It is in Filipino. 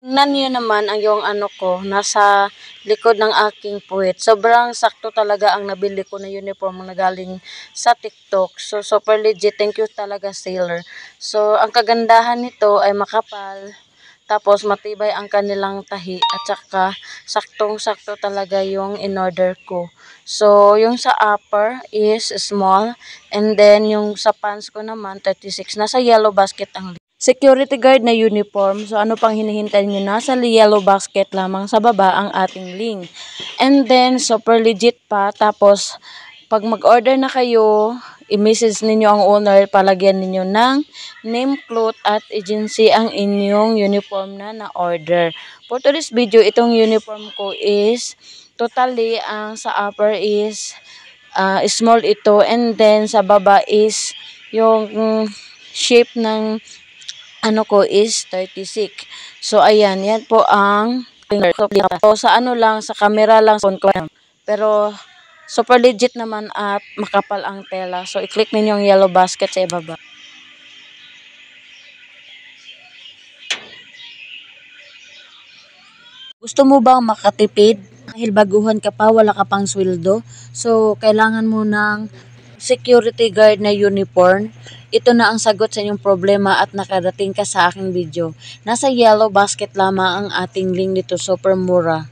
Tingnan niyo naman ang yung ano ko, nasa likod ng aking puwet. Sobrang sakto talaga ang nabili ko na uniform na galing sa TikTok. So, super legit. Thank you talaga, seller. So, ang kagandahan nito ay makapal. Tapos, matibay ang kanilang tahi. At saka, saktong-sakto talaga yung in-order ko. So, yung sa upper is small. And then, yung sa pants ko naman, 36. Nasa yellow basket ang security guard na uniform. So, ano pang hinihintay nyo? Nasa yellow basket lamang sa baba ang ating link. And then, super legit pa. Tapos, pag mag-order na kayo, i-message ninyo ang owner, palagyan ninyo ng name, cloth, at agency ang inyong uniform na na-order. For today's video, itong uniform ko is, totally, ang sa upper is, small ito. And then, sa baba is, yung shape ng ano ko is 36. So, ayan. Yan po ang so, sa ano lang, sa camera lang, ko. Pero, super legit naman at makapal ang tela. So, i-click ninyo yung yellow basket sa ibaba. Gusto mo bang makatipid? Dahil baguhan ka pa, wala ka pang sweldo. So, kailangan mo ng security guard na uniform. Ito na ang sagot sa inyong problema at nakadating ka sa aking video. Nasa yellow basket lamang ang ating link dito, super mura.